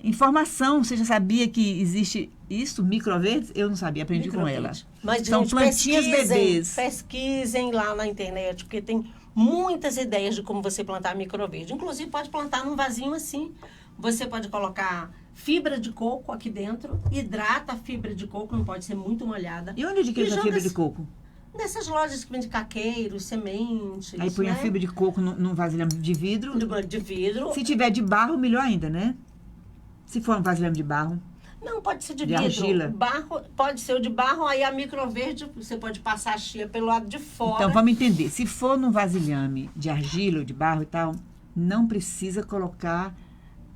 informação. Você já sabia que existe isso, microverdes? Eu não sabia, aprendi com ela. Mas, são gente, plantinhas bebês. Pesquisem lá na internet, porque tem muitas ideias de como você plantar microverde. Inclusive, pode plantar num vasinho assim. Você pode colocar fibra de coco aqui dentro, hidrata a fibra de coco, não pode ser muito molhada. E onde adquire essa fibra de coco? Nessas lojas que vendem caqueiros, sementes. Aí põe a fibra de coco num vasilhame de vidro. De vidro. Se tiver de barro, melhor ainda, né? Se for um vasilhame de barro. Não, pode ser de vidro. Argila. Barro, pode ser o de barro, aí a microverde, você pode passar a chia pelo lado de fora. Então, vamos entender. Se for num vasilhame de argila ou de barro e tal, não precisa colocar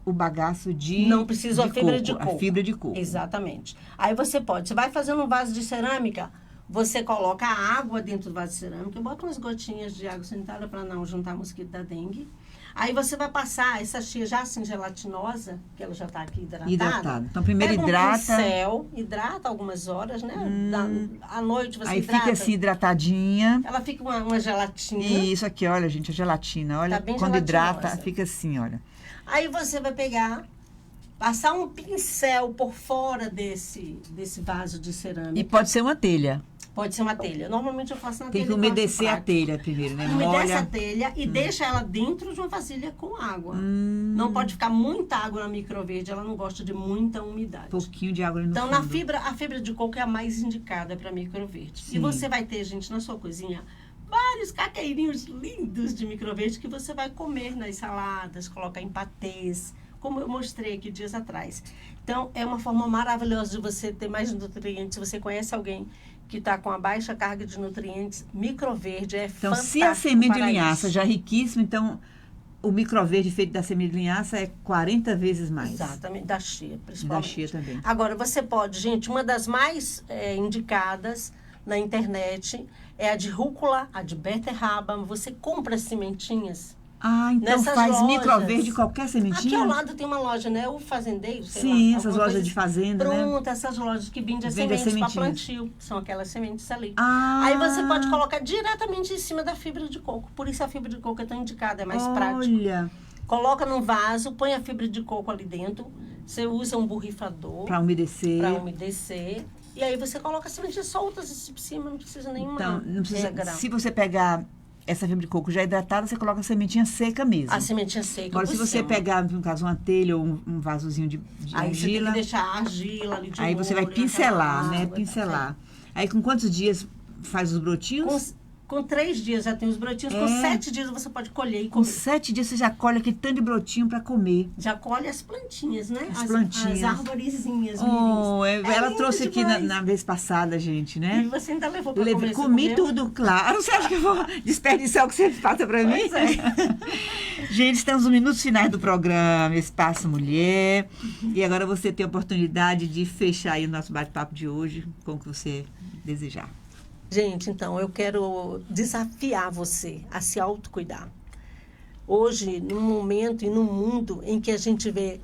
o bagaço de Não precisa de a fibra coco, de coco. A fibra de coco. Exatamente. Aí você vai fazendo um vaso de cerâmica, você coloca a água dentro do vaso de cerâmica, bota umas gotinhas de água sanitária para não juntar mosquito da dengue. Aí você vai passar essa chia já assim gelatinosa, que ela já está aqui hidratada. Então, primeiro hidrata. Hidrata algumas horas, né? À noite você aí hidrata. Fica assim hidratadinha. Ela fica uma gelatina. Isso aqui, olha, gente, a gelatina. Olha, tá bem quando gelatinosa. hidrata, fica assim, olha. Aí você vai passar um pincel por fora desse vaso de cerâmica. E pode ser uma telha. Pode ser uma telha. Normalmente eu faço na Tem telha. que umedecer a telha primeiro, né? Umedece a telha e deixa ela dentro de uma vasilha com água. Não pode ficar muita água na microverde, ela não gosta de muita umidade. Pouquinho de água ali no Então, fundo. a fibra de coco é a mais indicada para microverde. Sim. E você vai ter, gente, na sua cozinha, vários caqueirinhos lindos de microverde que você vai comer nas saladas, colocar em patês, como eu mostrei aqui dias atrás. Então, é uma forma maravilhosa de você ter mais nutrientes. Se você conhece alguém que está com a baixa carga de nutrientes, microverde é Então, fantástico. se a semente de para linhaça isso. já é riquíssimo, então o microverde feito da semente de linhaça é 40 vezes mais. Exatamente, da chia, Da principalmente. chia também. Agora, você pode, gente, uma das mais indicadas na internet é a de rúcula, a de beterraba. Você compra as sementinhas. Ah, então Nessas faz lojas. microverde qualquer sementinha? Aqui ao lado tem uma loja, né? O Fazendeiro, sei Sim, lá, essas alguma lojas coisa de assim. fazenda, né? Pronto, essas lojas que vendem as Vende as sementes para sementinhas. plantio. São aquelas sementes ali. Ah. Aí você pode colocar diretamente em cima da fibra de coco. Por isso a fibra de coco é tão indicada, é mais prático. Olha, Coloca num vaso, põe a fibra de coco ali dentro. Você usa um borrifador para umedecer. para umedecer. E aí você coloca as sementes soltas assim por cima, não precisa nenhuma Então, não precisa, regra. se você pegar essa fibra de coco já hidratada, você coloca a sementinha seca mesmo. A sementinha seca. Agora, por se você cima. pegar, no caso, uma telha ou um vasozinho de Aí você tem argila, que deixar a argila ali de aí você vai molho, pincelar, aquela né? água, Pincelar. Aí, com quantos dias faz os brotinhos? Com 3 dias já tem os brotinhos, com 7 dias você pode colher e Com comer. 7 dias você já colhe aquele tanto de brotinho para comer. Já colhe as plantinhas, né? As plantinhas. As arvorezinhas, Oh, mirins. ela lindo trouxe aqui demais. na vez passada, gente, né? E você ainda levou para comer? Você Comi comeu? tudo, claro. Você acha que eu vou desperdiçar o que você passa para mim? Pois é. Gente, estamos nos minutos finais do programa Espaço Mulher. E agora você tem a oportunidade de fechar aí o nosso bate-papo de hoje com o que você desejar. Gente, então, eu quero desafiar você a se autocuidar. Hoje, num momento e num mundo em que a gente vê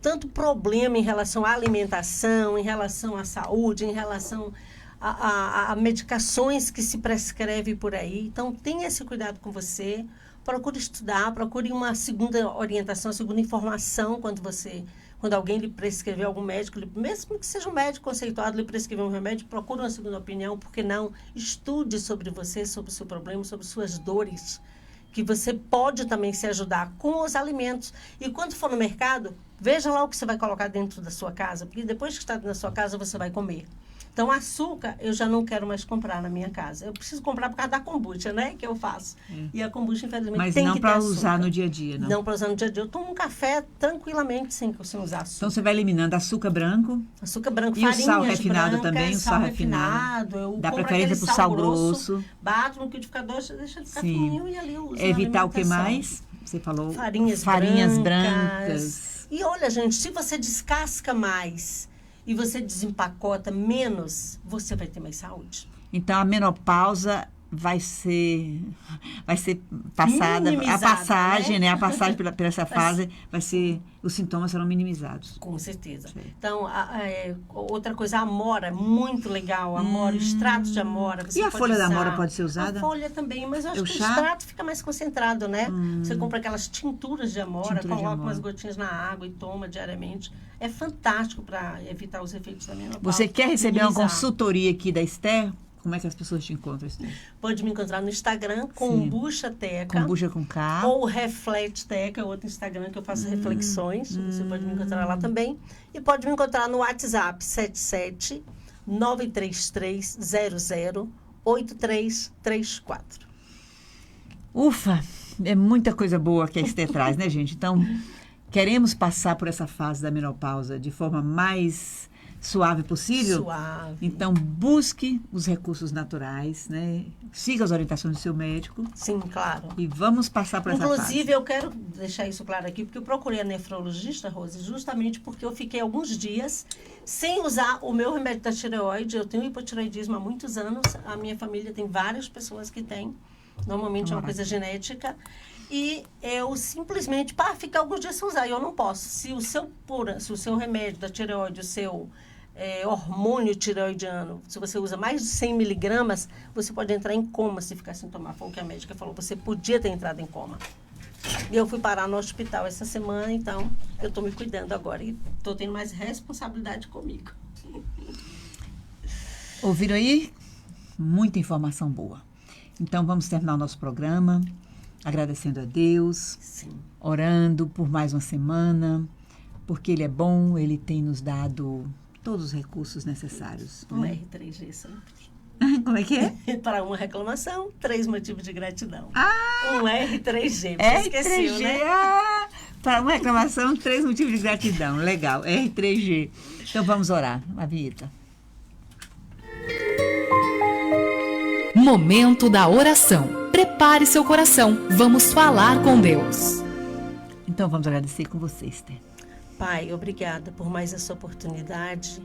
tanto problema em relação à alimentação, em relação à saúde, em relação a medicações que se prescrevem por aí. Então, tenha esse cuidado com você. Procure estudar, procure uma segunda orientação, segunda informação quando alguém lhe prescrever, algum médico, mesmo que seja um médico conceituado, lhe prescrever um remédio, procure uma segunda opinião, porque não? Estude sobre você, sobre o seu problema, sobre suas dores, que você pode também se ajudar com os alimentos. E quando for no mercado, veja lá o que você vai colocar dentro da sua casa, porque depois que está dentro da sua casa, você vai comer. Então, açúcar eu já não quero mais comprar na minha casa. Eu preciso comprar por causa da kombucha, né? Que eu faço. E a kombucha, infelizmente, Mas tem não que ter para açúcar. usar no dia a dia, não? Não para usar no dia a dia. Eu tomo um café tranquilamente sem usar açúcar. Então você vai eliminando açúcar branco. Açúcar branco, E o farinhas sal refinado brancas, também, o sal refinado. Eu Dá compro preferência aquele pro sal grosso. Bato no liquidificador, deixa ele ficar Sim. fininho e ali eu uso na Evitar o que alimentação. mais? Você falou Farinhas brancas. E olha, gente, se você descasca mais e você desempacota menos, você vai ter mais saúde. Então a menopausa vai ser passada, Minimizada, a passagem, né? A passagem por essa fase vai ser, os sintomas serão minimizados. Com certeza. Então, outra coisa, a amora, é muito legal. A amora, o extrato de amora. Você E a pode folha da usar. amora pode ser usada? A folha também, mas eu acho O que chá? o extrato fica mais concentrado, né? Você compra aquelas tinturas de amora, Tintura de coloca amora. umas gotinhas na água e toma diariamente. É fantástico para evitar os efeitos da menopausa. Você quer receber uma minimizar. consultoria aqui da Esther? Como é que as pessoas te encontram, Esther? Pode me encontrar no Instagram, Kombucha Teca. Kombucha com K. Ou Reflete Teca, outro Instagram que eu faço reflexões. Você pode me encontrar lá também. E pode me encontrar no WhatsApp 77 933 00 8334. Ufa, é muita coisa boa que a Esther traz, né, gente? Então, queremos passar por essa fase da menopausa de forma mais suave possível? Suave. Então, busque os recursos naturais, né? Siga as orientações do seu médico. Sim, claro. E vamos passar por essa fase. Inclusive, eu quero deixar isso claro aqui, porque eu procurei a nefrologista, Rose, justamente porque eu fiquei alguns dias sem usar o meu remédio da tireoide. Eu tenho hipotireoidismo há muitos anos. A minha família tem várias pessoas que têm. Normalmente é uma coisa genética. E eu simplesmente, para ficar alguns dias sem usar, eu não posso. Se o seu remédio da tireoide, o seu hormônio tireoidiano, se você usa mais de 100 miligramas, você pode entrar em coma se ficar sem tomar. Foi o que a médica falou, você podia ter entrado em coma. E eu fui parar no hospital essa semana, então eu estou me cuidando agora e estou tendo mais responsabilidade comigo. Ouviram aí? Muita informação boa. Então, vamos terminar o nosso programa agradecendo a Deus, Sim. orando por mais uma semana, porque Ele é bom, Ele tem nos dado todos os recursos necessários. Um Né? R3G sempre. Como é que é? Para uma reclamação, 3 motivos de gratidão. Ah! Um R3G. R3G. Né? Ah, para uma reclamação, 3 motivos de gratidão. Legal. R3G. Então vamos orar. A vinheta. Momento da oração. Prepare seu coração. Vamos falar com Deus. Então vamos agradecer com você, Esther. Pai, obrigada por mais essa oportunidade,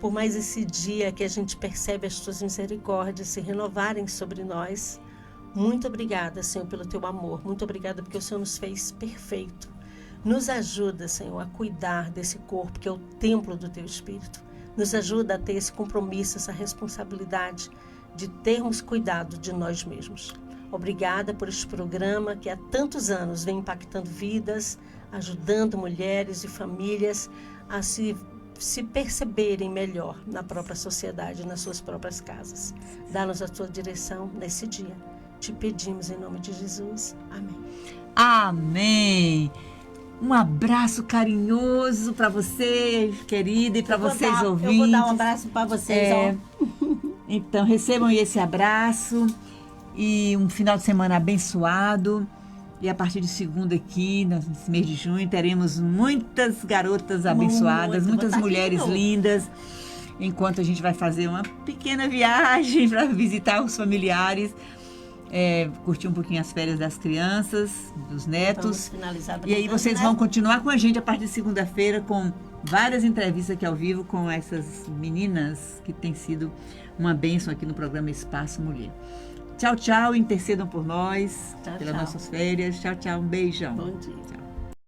por mais esse dia que a gente percebe as tuas misericórdias se renovarem sobre nós. Muito obrigada, Senhor, pelo teu amor. Muito obrigada porque o Senhor nos fez perfeito. Nos ajuda, Senhor, a cuidar desse corpo que é o templo do teu Espírito. Nos ajuda a ter esse compromisso, essa responsabilidade de termos cuidado de nós mesmos. Obrigada por este programa que há tantos anos vem impactando vidas, ajudando mulheres e famílias a se perceberem melhor na própria sociedade, nas suas próprias casas. Dá-nos a tua direção nesse dia. Te pedimos em nome de Jesus. Amém. Amém. Um abraço carinhoso para você, querida, e para vocês ouvintes. Eu vou dar um abraço para vocês. Então, recebam esse abraço e um final de semana abençoado. E a partir de segunda aqui, nesse mês de junho, teremos muitas garotas abençoadas, muitas mulheres lindas, enquanto a gente vai fazer uma pequena viagem para visitar os familiares, curtir um pouquinho as férias das crianças, dos netos. E aí vocês vão continuar com a gente a partir de segunda-feira com várias entrevistas aqui ao vivo com essas meninas que têm sido uma bênção aqui no programa Espaço Mulher. Tchau, tchau. Intercedam por nós, pelas nossas férias. Tchau, tchau. Um beijão. Bom dia. Tchau.